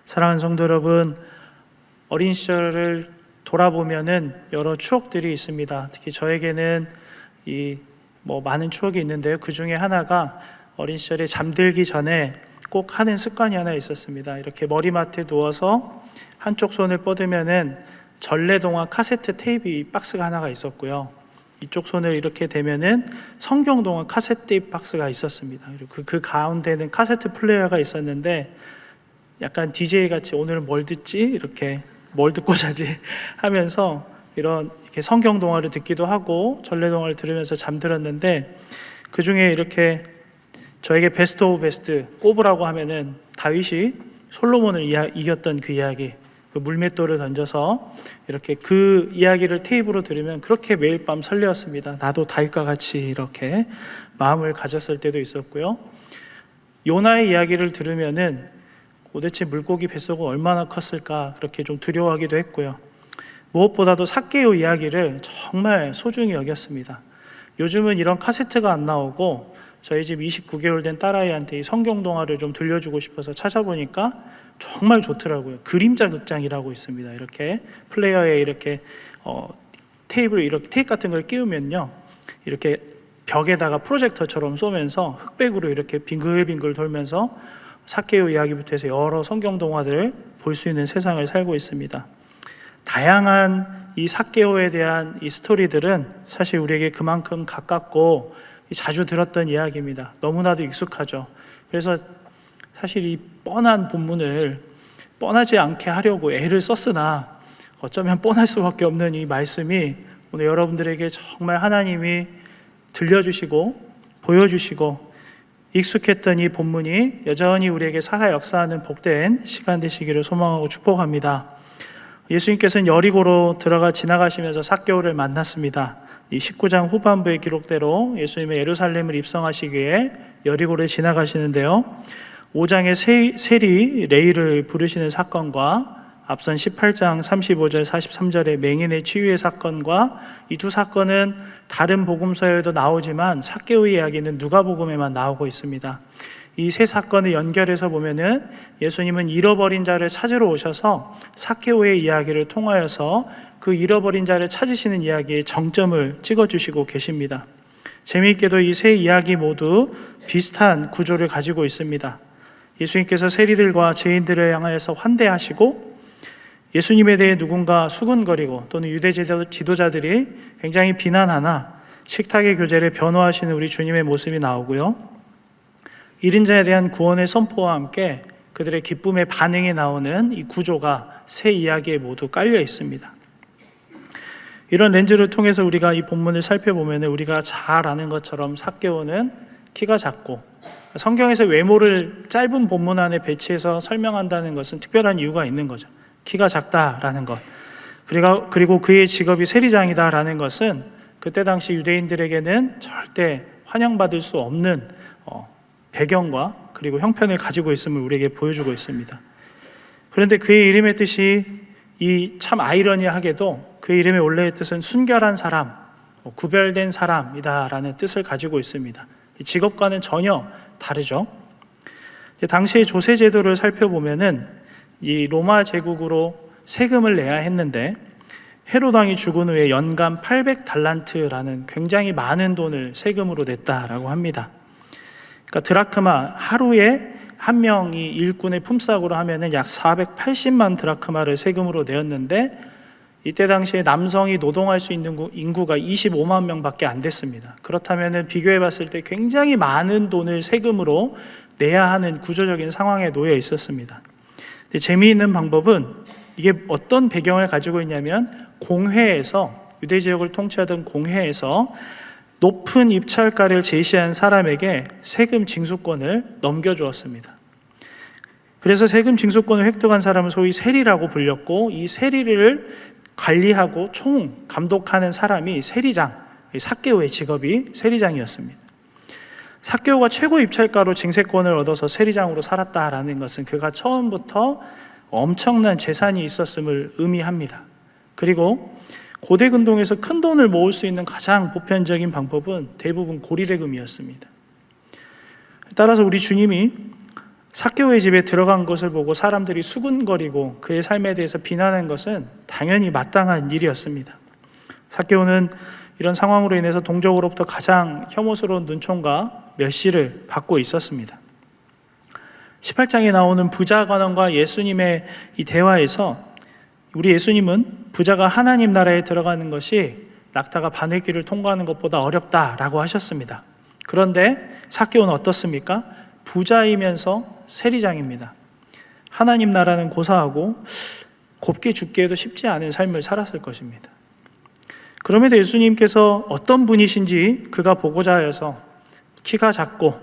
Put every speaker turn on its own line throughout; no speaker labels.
사랑하는 성도 여러분, 어린 시절을 돌아보면은 여러 추억들이 있습니다. 특히 저에게는 많은 추억이 있는데요. 그 중에 하나가 어린 시절에 잠들기 전에 꼭 하는 습관이 하나 있었습니다. 이렇게 머리맡에 누워서 한쪽 손을 뻗으면은 전래동화 카세트 테이프 박스가 하나가 있었고요. 이쪽 손을 이렇게 대면은 성경동화 카세트 테이프 박스가 있었습니다. 그리고 그 가운데는 카세트 플레이어가 있었는데 약간 DJ 같이 오늘은 뭘 듣지? 이렇게 뭘 듣고 자지? 하면서 이렇게 성경동화를 듣기도 하고 전래동화를 들으면서 잠들었는데, 그 중에 이렇게 저에게 베스트 오브 베스트 꼽으라고 하면은 다윗이 솔로몬을 이겼던 그 이야기, 그 물맷돌을 던져서 이렇게 그 이야기를 테이프로 들으면 그렇게 매일 밤 설레었습니다. 나도 다윗과 같이 이렇게 마음을 가졌을 때도 있었고요. 요나의 이야기를 들으면은 도대체 물고기 뱃속은 얼마나 컸을까 그렇게 좀 두려워하기도 했고요. 무엇보다도 삭개오 이야기를 정말 소중히 여겼습니다. 요즘은 이런 카세트가 안 나오고 저희 집 29개월 된 딸아이한테 이 성경동화를 좀 들려주고 싶어서 찾아보니까 정말 좋더라고요. 그림자 극장이라고 있습니다. 이렇게 플레이어에 이렇게 테이프 같은 걸 끼우면요, 이렇게 벽에다가 프로젝터처럼 쏘면서 흑백으로 이렇게 빙글빙글 돌면서 삭개오 이야기부터 해서 여러 성경 동화들을 볼 수 있는 세상을 살고 있습니다. 다양한 이 삭개오에 대한 이 스토리들은 사실 우리에게 그만큼 가깝고 자주 들었던 이야기입니다. 너무나도 익숙하죠. 그래서 사실 이 뻔한 본문을 뻔하지 않게 하려고 애를 썼으나 어쩌면 뻔할 수밖에 없는 이 말씀이 오늘 여러분들에게 정말 하나님이 들려주시고 보여주시고 익숙했던 이 본문이 여전히 우리에게 살아 역사하는 복된 시간 되시기를 소망하고 축복합니다. 예수님께서는 여리고로 지나가시면서 삭개오를 만났습니다. 이 19장 후반부의 기록대로 예수님의 예루살렘을 입성하시기 위해 여리고를 지나가시는데요, 5장의 세리 레이를 부르시는 사건과 앞선 18장 35절 43절의 맹인의 치유의 사건과 이 두 사건은 다른 복음서에도 나오지만 삭개오의 이야기는 누가복음에만 나오고 있습니다. 이 세 사건을 연결해서 보면은 예수님은 잃어버린 자를 찾으러 오셔서 삭개오의 이야기를 통하여서 그 잃어버린 자를 찾으시는 이야기에 정점을 찍어주시고 계십니다. 재미있게도 이 세 이야기 모두 비슷한 구조를 가지고 있습니다. 예수님께서 세리들과 죄인들을 향하여서 환대하시고 예수님에 대해 누군가 수군거리고 또는 유대 지도자들이 굉장히 비난하나 식탁의 교제를 변호하시는 우리 주님의 모습이 나오고요, 잃은 자에 대한 구원의 선포와 함께 그들의 기쁨의 반응이 나오는 이 구조가 세 이야기에 모두 깔려 있습니다. 이런 렌즈를 통해서 우리가 이 본문을 살펴보면 우리가 잘 아는 것처럼 삭개오는 키가 작고, 성경에서 외모를 짧은 본문 안에 배치해서 설명한다는 것은 특별한 이유가 있는 거죠. 키가 작다라는 것, 그리고 그의 직업이 세리장이다라는 것은 그때 당시 유대인들에게는 절대 환영받을 수 없는 배경과 그리고 형편을 가지고 있음을 우리에게 보여주고 있습니다. 그런데 그의 이름의 뜻이 참 아이러니하게도 그의 이름의 원래의 뜻은 순결한 사람, 구별된 사람이다라는 뜻을 가지고 있습니다. 직업과는 전혀 다르죠. 당시의 조세 제도를 살펴보면은 이 로마 제국으로 세금을 내야 했는데 헤롯 왕이 죽은 후에 연간 800달란트라는 굉장히 많은 돈을 세금으로 냈다라고 합니다. 그러니까 드라크마, 하루에 한 명이 일꾼의 품삯으로 하면은 약 480만 드라크마를 세금으로 내었는데, 이때 당시에 남성이 노동할 수 있는 인구가 25만 명밖에 안 됐습니다. 그렇다면 비교해 봤을 때 굉장히 많은 돈을 세금으로 내야 하는 구조적인 상황에 놓여 있었습니다. 근데 재미있는 방법은 이게 어떤 배경을 가지고 있냐면, 공회에서, 유대 지역을 통치하던 공회에서 높은 입찰가를 제시한 사람에게 세금 징수권을 넘겨주었습니다. 그래서 세금 징수권을 획득한 사람은 소위 세리라고 불렸고, 이 세리를 관리하고 감독하는 사람이 세리장, 삭개오의 직업이 세리장이었습니다. 삭개오가 최고 입찰가로 징세권을 얻어서 세리장으로 살았다라는 것은 그가 처음부터 엄청난 재산이 있었음을 의미합니다. 그리고 고대 근동에서 큰 돈을 모을 수 있는 가장 보편적인 방법은 대부분 고리대금이었습니다. 따라서 우리 주님이 삭개오의 집에 들어간 것을 보고 사람들이 수군거리고 그의 삶에 대해서 비난한 것은 당연히 마땅한 일이었습니다. 삭개오는 이런 상황으로 인해서 동족으로부터 가장 혐오스러운 눈총과 멸시를 받고 있었습니다. 18장에 나오는 부자 관원과 예수님의 이 대화에서 우리 예수님은 부자가 하나님 나라에 들어가는 것이 낙타가 바늘길을 통과하는 것보다 어렵다라고 하셨습니다. 그런데 삭개오는 어떻습니까? 부자이면서 세리장입니다. 하나님 나라는 고사하고 곱게 죽기에도 쉽지 않은 삶을 살았을 것입니다. 그럼에도 예수님께서 어떤 분이신지 그가 보고자 하여서 키가 작고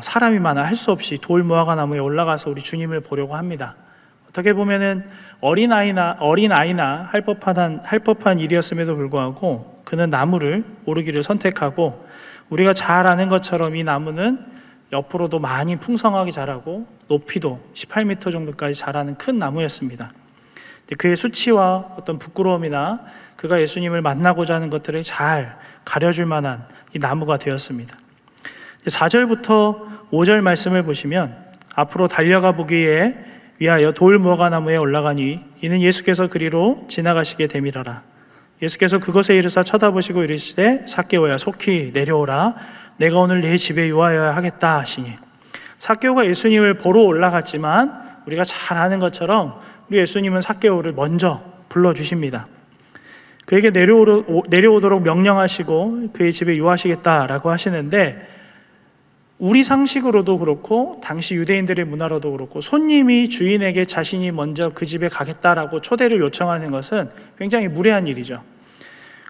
사람이 많아 할 수 없이 돌 무화과 나무에 올라가서 우리 주님을 보려고 합니다. 어떻게 보면은 어린아이나 할 법한 일이었음에도 불구하고 그는 나무를 오르기를 선택하고, 우리가 잘 아는 것처럼 이 나무는 옆으로도 많이 풍성하게 자라고 높이도 18m 정도까지 자라는 큰 나무였습니다. 그의 수치와 어떤 부끄러움이나 그가 예수님을 만나고자 하는 것들을 잘 가려줄 만한 이 나무가 되었습니다. 4절부터 5절 말씀을 보시면, 앞으로 달려가 보기에 위하여 돌 무화과 나무에 올라가니 이는 예수께서 그리로 지나가시게 됨이라라. 예수께서 그것에 이르사 쳐다보시고 이르시되 삭개오야 속히 내려오라. 내가 오늘 네 집에 유하여야 하겠다 하시니, 삭개오가 예수님을 보러 올라갔지만 우리가 잘 아는 것처럼 우리 예수님은 삭개오를 먼저 불러주십니다. 그에게 내려오도록 명령하시고 그의 집에 유하시겠다라고 하시는데, 우리 상식으로도 그렇고 당시 유대인들의 문화로도 그렇고 손님이 주인에게 자신이 먼저 그 집에 가겠다라고 초대를 요청하는 것은 굉장히 무례한 일이죠.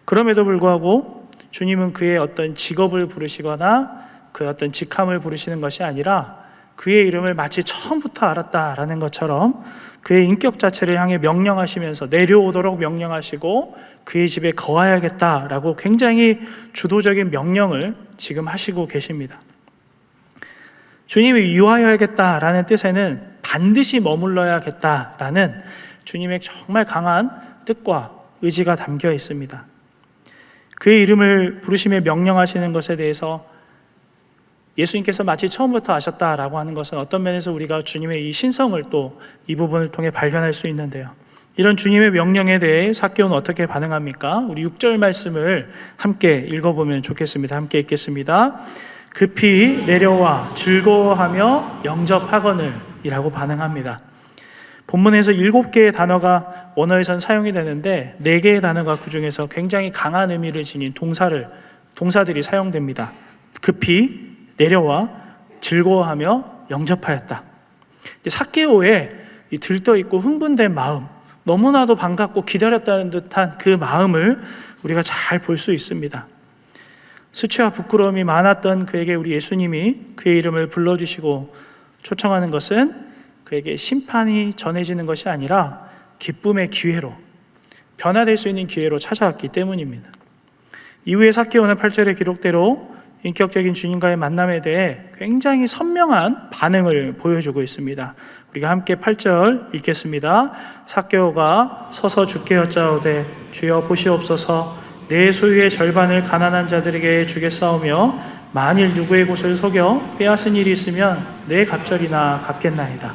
그럼에도 불구하고 주님은 그의 어떤 직업을 부르시거나 그 어떤 직함을 부르시는 것이 아니라 그의 이름을 마치 처음부터 알았다라는 것처럼 그의 인격 자체를 향해 명령하시면서 내려오도록 명령하시고 그의 집에 거하야겠다라고 굉장히 주도적인 명령을 지금 하시고 계십니다. 주님이 유하여야겠다라는 뜻에는 반드시 머물러야겠다라는 주님의 정말 강한 뜻과 의지가 담겨 있습니다. 그의 이름을 부르시며 명령하시는 것에 대해서 예수님께서 마치 처음부터 아셨다라고 하는 것은 어떤 면에서 우리가 주님의 이 신성을 또 이 부분을 통해 발견할 수 있는데요. 이런 주님의 명령에 대해 삭개오는 어떻게 반응합니까? 우리 6절 말씀을 함께 읽어보면 좋겠습니다. 함께 읽겠습니다. 급히 내려와 즐거워하며 영접하거늘 이라고 반응합니다. 본문에서 7개의 단어가 원어에선 사용이 되는데 4개의 단어가 그 중에서 굉장히 강한 의미를 지닌 동사들이 사용됩니다. 급히 내려와 즐거워하며 영접하였다. 삭개오의 이 들떠있고 흥분된 마음, 너무나도 반갑고 기다렸다는 듯한 그 마음을 우리가 잘 볼 수 있습니다. 수치와 부끄러움이 많았던 그에게 우리 예수님이 그의 이름을 불러주시고 초청하는 것은 그에게 심판이 전해지는 것이 아니라 기쁨의 기회로, 변화될 수 있는 기회로 찾아왔기 때문입니다. 이후에 삭개오는 8절의 기록대로 인격적인 주님과의 만남에 대해 굉장히 선명한 반응을 보여주고 있습니다. 우리가 함께 8절 읽겠습니다. 삭개오가 서서 주께 여짜오되 주여 보시옵소서, 내 소유의 절반을 가난한 자들에게 주겠사오며 만일 누구의 곳을 속여 빼앗은 일이 있으면 내 갑절이나 갚겠나이다.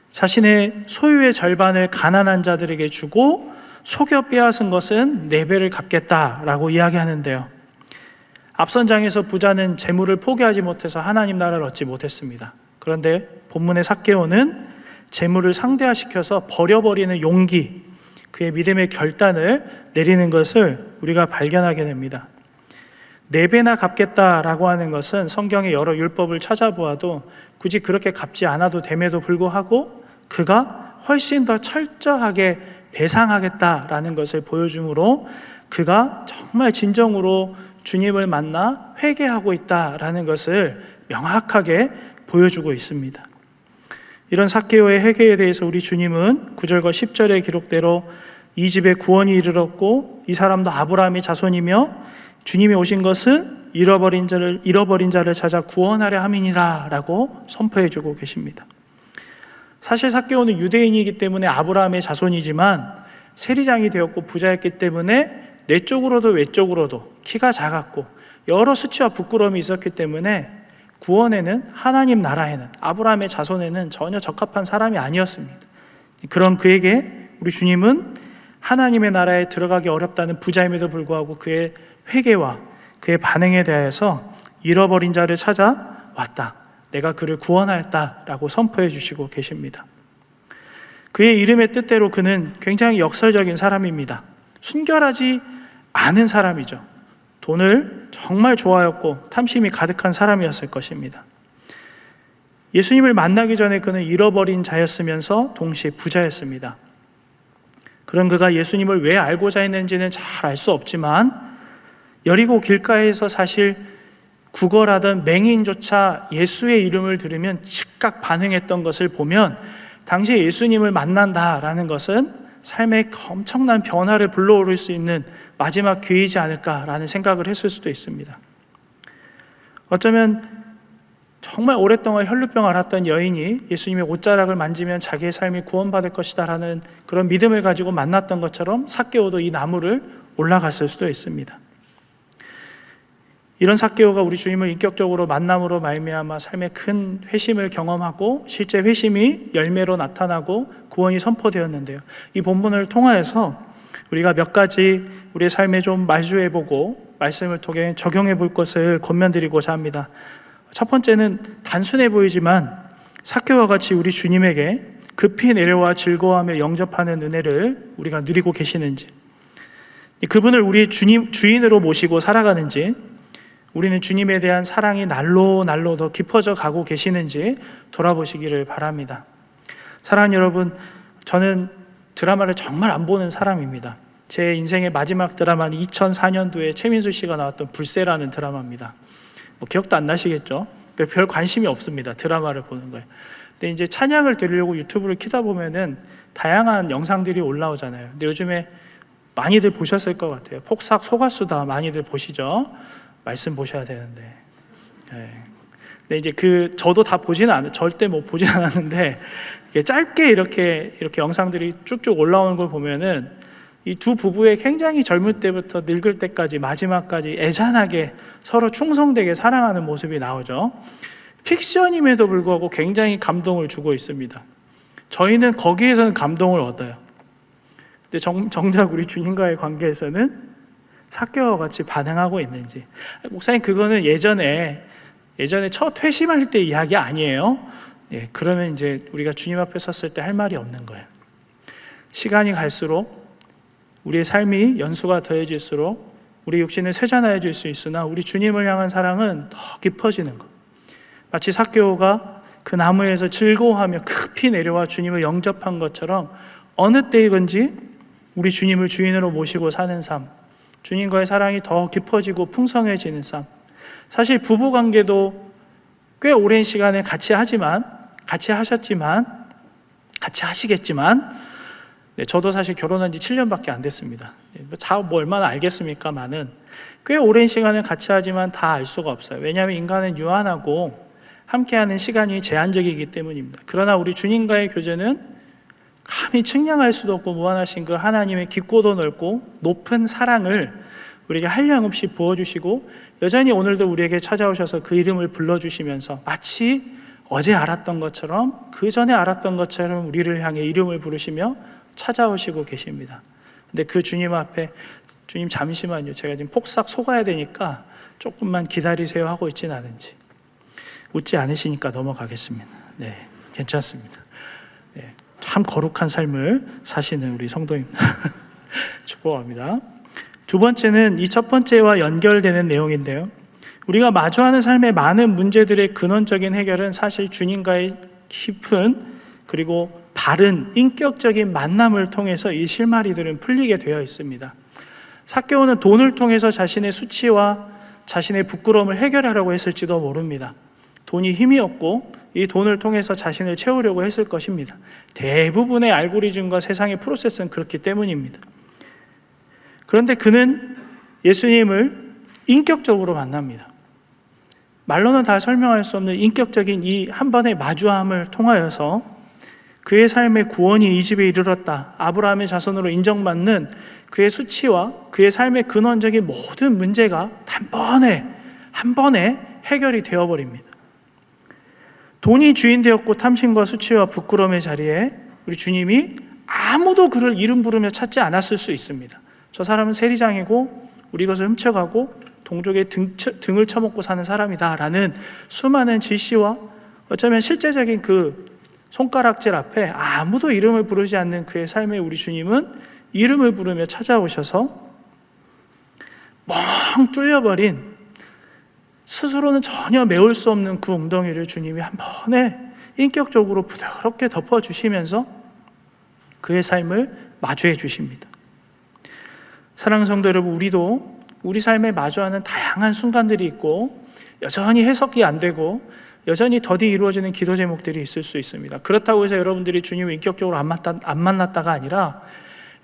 자신의 소유의 절반을 가난한 자들에게 주고 속여 빼앗은 것은 4배를 갚겠다라고 이야기하는데요. 앞선 장에서 부자는 재물을 포기하지 못해서 하나님 나라를 얻지 못했습니다. 그런데 본문의 삭개오는 재물을 상대화시켜서 버려버리는 용기, 그의 믿음의 결단을 내리는 것을 우리가 발견하게 됩니다. 4배나 갚겠다라고 하는 것은 성경의 여러 율법을 찾아보아도 굳이 그렇게 갚지 않아도 됨에도 불구하고 그가 훨씬 더 철저하게 배상하겠다라는 것을 보여주므로 그가 정말 진정으로 주님을 만나 회개하고 있다라는 것을 명확하게 보여주고 있습니다. 이런 삭개오의 회개에 대해서 우리 주님은 9절과 10절의 기록대로 이 집에 구원이 이르렀고 이 사람도 아브라함의 자손이며 주님이 오신 것은 잃어버린 자를 찾아 구원하려 함이니라 라고 선포해주고 계십니다. 사실 삭개오는 유대인이기 때문에 아브라함의 자손이지만 세리장이 되었고 부자였기 때문에 내적으로도 외적으로도 키가 작았고 여러 수치와 부끄러움이 있었기 때문에 구원에는, 하나님 나라에는, 아브라함의 자손에는 전혀 적합한 사람이 아니었습니다. 그런 그에게 우리 주님은 하나님의 나라에 들어가기 어렵다는 부자임에도 불구하고 그의 회개와 그의 반응에 대해서 잃어버린 자를 찾아왔다, 내가 그를 구원하였다라고 선포해 주시고 계십니다. 그의 이름의 뜻대로 그는 굉장히 역설적인 사람입니다. 순결하지 않은 사람이죠. 돈을 정말 좋아했고 탐심이 가득한 사람이었을 것입니다. 예수님을 만나기 전에 그는 잃어버린 자였으면서 동시에 부자였습니다. 그런 그가 예수님을 왜 알고자 했는지는 잘 알 수 없지만 여리고 길가에서 사실 구걸하던 맹인조차 예수의 이름을 들으면 즉각 반응했던 것을 보면 당시에 예수님을 만난다라는 것은 삶에 엄청난 변화를 불러오를 수 있는 마지막 기회이지 않을까라는 생각을 했을 수도 있습니다. 어쩌면 정말 오랫동안 혈루병 앓았던 여인이 예수님의 옷자락을 만지면 자기의 삶이 구원받을 것이다 라는 그런 믿음을 가지고 만났던 것처럼 삭개오도 이 나무를 올라갔을 수도 있습니다. 이런 삭개오가 우리 주님을 인격적으로 만남으로 말미암아 삶의 큰 회심을 경험하고 실제 회심이 열매로 나타나고 구원이 선포되었는데요. 이 본문을 통하여서 우리가 몇 가지 우리의 삶에 좀 마주해보고 말씀을 통해 적용해 볼 것을 권면드리고자 합니다. 첫 번째는 단순해 보이지만 삭개오와 같이 우리 주님에게 급히 내려와 즐거워하며 영접하는 은혜를 우리가 누리고 계시는지, 그분을 우리 주인으로 모시고 살아가는지, 우리는 주님에 대한 사랑이 날로 더 깊어져 가고 계시는지 돌아보시기를 바랍니다. 사랑하는 여러분, 저는 드라마를 정말 안 보는 사람입니다. 제 인생의 마지막 드라마는 2004년도에 최민수 씨가 나왔던 불새라는 드라마입니다. 기억도 안 나시겠죠? 별 관심이 없습니다. 드라마를 보는 거예요. 근데 이제 찬양을 들으려고 유튜브를 키다 보면은 다양한 영상들이 올라오잖아요. 근데 요즘에 많이들 보셨을 것 같아요. 폭삭 소가수다 많이들 보시죠? 말씀 보셔야 되는데. 네. 근데 이제 저도 다 절대 보진 않았는데, 짧게 이렇게 영상들이 쭉쭉 올라오는 걸 보면은 이 두 부부의 굉장히 젊을 때부터 늙을 때까지 마지막까지 애잔하게 서로 충성되게 사랑하는 모습이 나오죠. 픽션임에도 불구하고 굉장히 감동을 주고 있습니다. 저희는 거기에서는 감동을 얻어요. 근데 정작 우리 주님과의 관계에서는 삭개오와 같이 반응하고 있는지. 목사님, 그거는 예전에 첫 회심할 때 이야기 아니에요? 예, 그러면 이제 우리가 주님 앞에 섰을 때 할 말이 없는 거예요. 시간이 갈수록 우리의 삶이 연수가 더해질수록 우리 육신은 쇠잔하여질 수 있으나 우리 주님을 향한 사랑은 더 깊어지는 것. 마치 삭개오가 그 나무에서 즐거워하며 급히 내려와 주님을 영접한 것처럼 어느 때이건지 우리 주님을 주인으로 모시고 사는 삶, 주님과의 사랑이 더 깊어지고 풍성해지는 삶. 사실 부부관계도 꽤 오랜 시간에 같이 하시겠지만 저도 사실 결혼한 지 7년밖에 안 됐습니다. 얼마나 알겠습니까만은 꽤 오랜 시간을 같이 하지만 다 알 수가 없어요. 왜냐하면 인간은 유한하고 함께하는 시간이 제한적이기 때문입니다. 그러나 우리 주님과의 교제는 감히 측량할 수도 없고 무한하신 그 하나님의 깊고도 넓고 높은 사랑을 우리에게 한량없이 부어주시고 여전히 오늘도 우리에게 찾아오셔서 그 이름을 불러주시면서 마치 어제 알았던 것처럼 그 전에 알았던 것처럼 우리를 향해 이름을 부르시며 찾아오시고 계십니다. 근데 그 주님 앞에 주님 잠시만요, 제가 지금 폭삭 속아야 되니까 조금만 기다리세요 하고 있진 않은지. 웃지 않으시니까 넘어가겠습니다. 네, 괜찮습니다. 네, 참 거룩한 삶을 사시는 우리 성도입니다. 축복합니다. 두 번째는 이 첫 번째와 연결되는 내용인데요. 우리가 마주하는 삶의 많은 문제들의 근원적인 해결은 사실 주님과의 깊은 그리고 바른 인격적인 만남을 통해서 이 실마리들은 풀리게 되어 있습니다. 삭개오는 돈을 통해서 자신의 수치와 자신의 부끄러움을 해결하려고 했을지도 모릅니다. 돈이 힘이었고 이 돈을 통해서 자신을 채우려고 했을 것입니다. 대부분의 알고리즘과 세상의 프로세스는 그렇기 때문입니다. 그런데 그는 예수님을 인격적으로 만납니다. 말로는 다 설명할 수 없는 인격적인 이 한 번의 마주함을 통하여서 그의 삶의 구원이 이 집에 이르렀다, 아브라함의 자손으로 인정받는 그의 수치와 그의 삶의 근원적인 모든 문제가 한 번에 해결이 되어버립니다. 돈이 주인 되었고 탐심과 수치와 부끄러움의 자리에 우리 주님이 아무도 그를 이름 부르며 찾지 않았을 수 있습니다. 저 사람은 세리장이고 우리 것을 훔쳐가고 동족의 등을 쳐먹고 사는 사람이다 라는 수많은 지시와 어쩌면 실제적인 그 손가락질 앞에 아무도 이름을 부르지 않는 그의 삶에 우리 주님은 이름을 부르며 찾아오셔서 멍 뚫려버린, 스스로는 전혀 메울 수 없는 그 웅덩이를 주님이 한 번에 인격적으로 부드럽게 덮어주시면서 그의 삶을 마주해 주십니다. 사랑하는 성도 여러분, 우리도 우리 삶에 마주하는 다양한 순간들이 있고 여전히 해석이 안 되고 여전히 더디 이루어지는 기도 제목들이 있을 수 있습니다. 그렇다고 해서 여러분들이 주님을 인격적으로 안 만났다가 아니라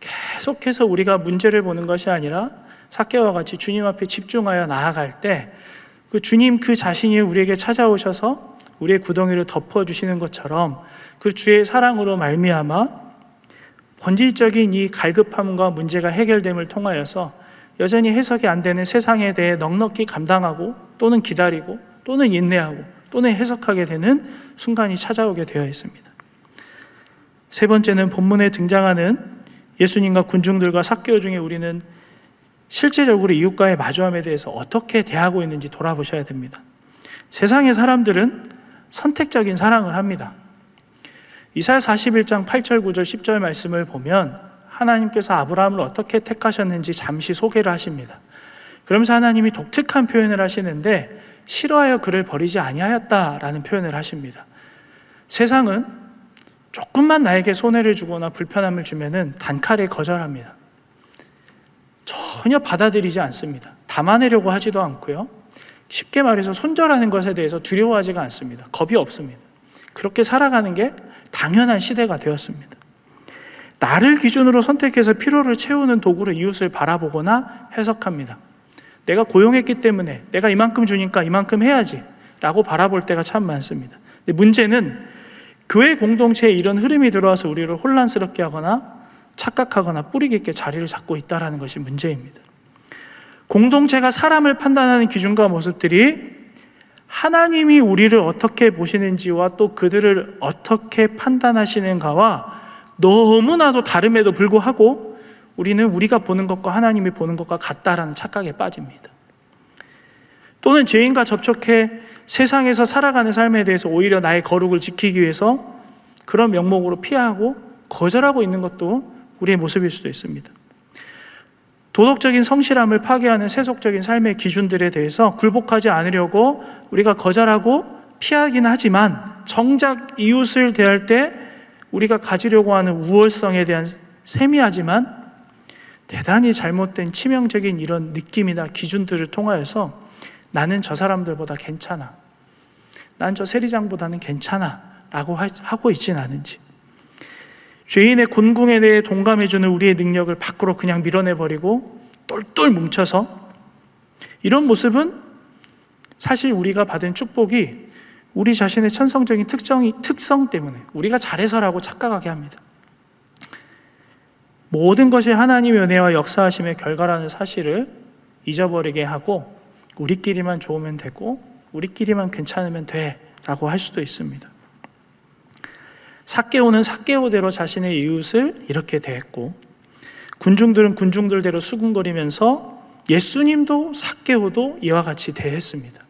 계속해서 우리가 문제를 보는 것이 아니라 삭개와 같이 주님 앞에 집중하여 나아갈 때 그 주님 그 자신이 우리에게 찾아오셔서 우리의 구덩이를 덮어주시는 것처럼 그 주의 사랑으로 말미암아 본질적인 이 갈급함과 문제가 해결됨을 통하여서 여전히 해석이 안 되는 세상에 대해 넉넉히 감당하고 또는 기다리고 또는 인내하고 또는 해석하게 되는 순간이 찾아오게 되어 있습니다. 세 번째는 본문에 등장하는 예수님과 군중들과 삭개오 중에 우리는 실제적으로 이웃과의 마주함에 대해서 어떻게 대하고 있는지 돌아보셔야 됩니다. 세상의 사람들은 선택적인 사랑을 합니다. 이사야 41장 8절 9절 10절 말씀을 보면 하나님께서 아브라함을 어떻게 택하셨는지 잠시 소개를 하십니다. 그러면서 하나님이 독특한 표현을 하시는데 싫어하여 그를 버리지 아니하였다라는 표현을 하십니다. 세상은 조금만 나에게 손해를 주거나 불편함을 주면은 단칼에 거절합니다. 전혀 받아들이지 않습니다. 담아내려고 하지도 않고요. 쉽게 말해서 손절하는 것에 대해서 두려워하지가 않습니다. 겁이 없습니다. 그렇게 살아가는 게 당연한 시대가 되었습니다. 나를 기준으로 선택해서 필요를 채우는 도구로 이웃을 바라보거나 해석합니다. 내가 고용했기 때문에 내가 이만큼 주니까 이만큼 해야지 라고 바라볼 때가 참 많습니다. 근데 문제는 교회 공동체에 이런 흐름이 들어와서 우리를 혼란스럽게 하거나 착각하거나 뿌리 깊게 자리를 잡고 있다는 것이 문제입니다. 공동체가 사람을 판단하는 기준과 모습들이 하나님이 우리를 어떻게 보시는지와 또 그들을 어떻게 판단하시는가와 너무나도 다름에도 불구하고 우리는 우리가 보는 것과 하나님이 보는 것과 같다라는 착각에 빠집니다. 또는 죄인과 접촉해 세상에서 살아가는 삶에 대해서 오히려 나의 거룩을 지키기 위해서 그런 명목으로 피하고 거절하고 있는 것도 우리의 모습일 수도 있습니다. 도덕적인 성실함을 파괴하는 세속적인 삶의 기준들에 대해서 굴복하지 않으려고 우리가 거절하고 피하기는 하지만 정작 이웃을 대할 때 우리가 가지려고 하는 우월성에 대한 세미하지만 대단히 잘못된 치명적인 이런 느낌이나 기준들을 통하여서 나는 저 사람들보다 괜찮아, 난 저 세리장보다는 괜찮아 라고 하고 있지는 않은지, 죄인의 곤궁에 대해 동감해주는 우리의 능력을 밖으로 그냥 밀어내버리고 똘똘 뭉쳐서, 이런 모습은 사실 우리가 받은 축복이 우리 자신의 천성적인 특성 때문에 우리가 잘해서라고 착각하게 합니다. 모든 것이 하나님의 은혜와 역사하심의 결과라는 사실을 잊어버리게 하고 우리끼리만 좋으면 되고 우리끼리만 괜찮으면 돼 라고 할 수도 있습니다. 삭개오는 삭개오대로 자신의 이웃을 이렇게 대했고 군중들은 군중들대로 수군거리면서 예수님도 삭개오도 이와 같이 대했습니다.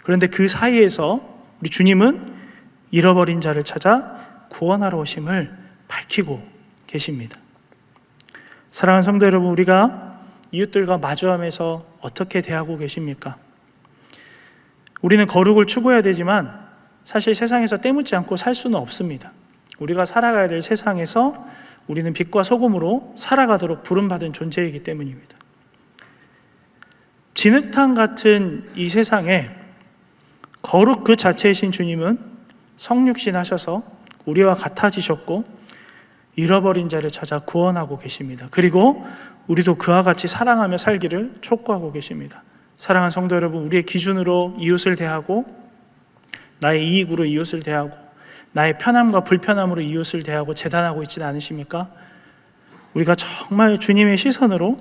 그런데 그 사이에서 우리 주님은 잃어버린 자를 찾아 구원하러 오심을 밝히고 계십니다. 사랑하는 성도 여러분, 우리가 이웃들과 마주하면서 어떻게 대하고 계십니까? 우리는 거룩을 추구해야 되지만 사실 세상에서 때묻지 않고 살 수는 없습니다. 우리가 살아가야 될 세상에서 우리는 빛과 소금으로 살아가도록 부름받은 존재이기 때문입니다. 진흙탕 같은 이 세상에 거룩 그 자체이신 주님은 성육신 하셔서 우리와 같아지셨고 잃어버린 자를 찾아 구원하고 계십니다. 그리고 우리도 그와 같이 사랑하며 살기를 촉구하고 계십니다. 사랑하는 성도 여러분, 우리의 기준으로 이웃을 대하고 나의 이익으로 이웃을 대하고 나의 편함과 불편함으로 이웃을 대하고 재단하고 있지는 않으십니까? 우리가 정말 주님의 시선으로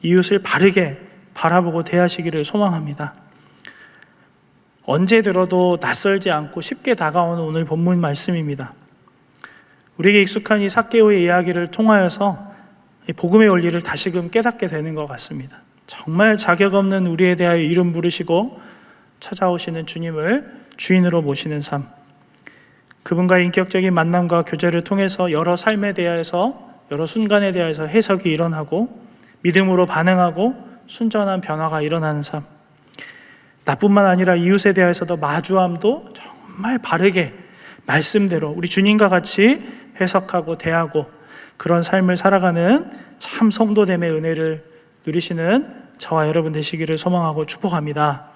이웃을 바르게 바라보고 대하시기를 소망합니다. 언제 들어도 낯설지 않고 쉽게 다가오는 오늘 본문 말씀입니다. 우리에게 익숙한 이 삭개오의 이야기를 통하여서 이 복음의 원리를 다시금 깨닫게 되는 것 같습니다. 정말 자격 없는 우리에 대하여 이름 부르시고 찾아오시는 주님을 주인으로 모시는 삶, 그분과의 인격적인 만남과 교제를 통해서 여러 삶에 대하여서, 여러 순간에 대하여서 해석이 일어나고 믿음으로 반응하고 순전한 변화가 일어나는 삶, 나뿐만 아니라 이웃에 대해서도 마주함도 정말 바르게 말씀대로 우리 주님과 같이 해석하고 대하고 그런 삶을 살아가는 참 성도됨의 은혜를 누리시는 저와 여러분 되시기를 소망하고 축복합니다.